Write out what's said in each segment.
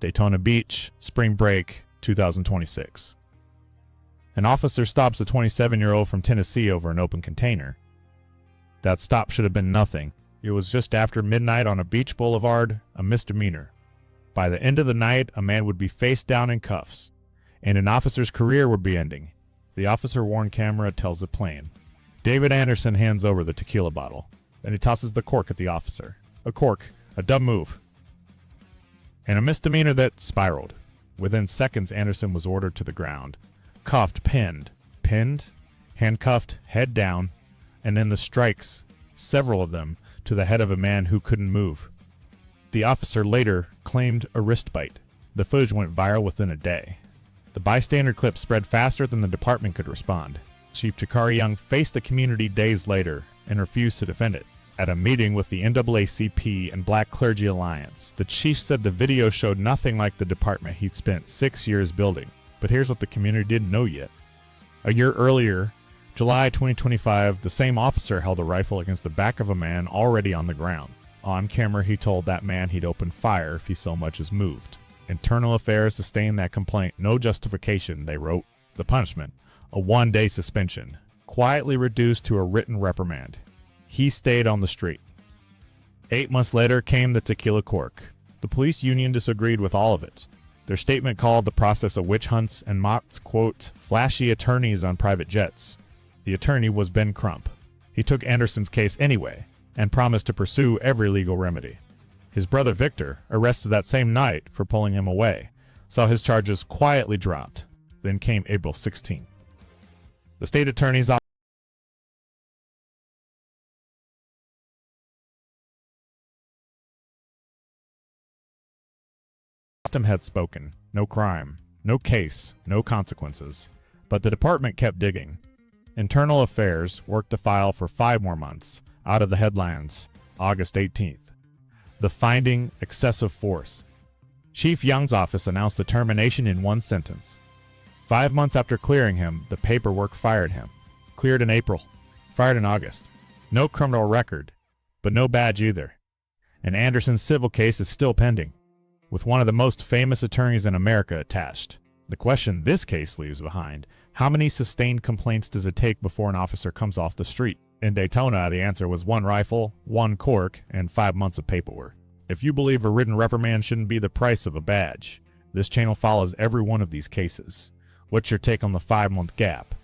Daytona Beach, spring break, 2026. An officer stops a 27-year-old from Tennessee over an open container. That stop should have been nothing. It was just after midnight on a beach boulevard, a misdemeanor. By the end of the night, a man would be face down in cuffs, and an officer's career would be ending. The officer-worn camera tells it plain. David Anderson hands over the tequila bottle. Then he tosses the cork at the officer. A cork, a dumb move, and a misdemeanor that spiraled. Within seconds, Anderson was ordered to the ground. Cuffed, pinned, handcuffed, head down, and then the strikes, several of them, to the head of a man who couldn't move. The officer later claimed a wrist bite. The footage went viral within a day. The bystander clip spread faster than the department could respond. Chief Jakari Young faced the community days later and refused to defend it. At a meeting with the NAACP and Black Clergy Alliance, the chief said the video showed nothing like the department he'd spent 6 years building. But here's what the community didn't know yet. A year earlier, July 2025, the same officer held a rifle against the back of a man already on the ground. On camera, he told that man he'd open fire if he so much as moved. Internal Affairs sustained that complaint. No justification, they wrote. The punishment, a 1-day suspension, quietly reduced to a written reprimand. He stayed on the street. 8 months later came the tequila cork. The police union disagreed with all of it. Their statement called the process a witch hunt and mocked, quote, flashy attorneys on private jets. The attorney was Ben Crump. He took Anderson's case anyway and promised to pursue every legal remedy. His brother Victor, arrested that same night for pulling him away, saw his charges quietly dropped. Then came April 16. The state attorney's office had spoken. No crime, no case, no consequences. But the department kept digging. Internal Affairs worked the file for 5 more months. Out of the headlines, August 18th. The finding, excessive force. Chief Young's office announced the termination in 1 sentence. 5 months after clearing him, the paperwork fired him. Cleared in April, fired in August. No criminal record, but no badge either. And Anderson's civil case is still pending, with one of the most famous attorneys in America attached. The question this case leaves behind: how many sustained complaints does it take before an officer comes off the street? In Daytona, the answer was 1 rifle, 1 cork, and 5 months of paperwork. If you believe a written reprimand shouldn't be the price of a badge, this channel follows every one of these cases. What's your take on the 5-month gap?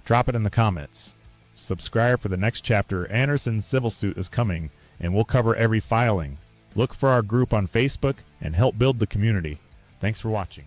Drop it in the comments. Subscribe for the next chapter. Anderson's civil suit is coming, and we'll cover every filing. Look for our group on Facebook and help build the community. Thanks for watching.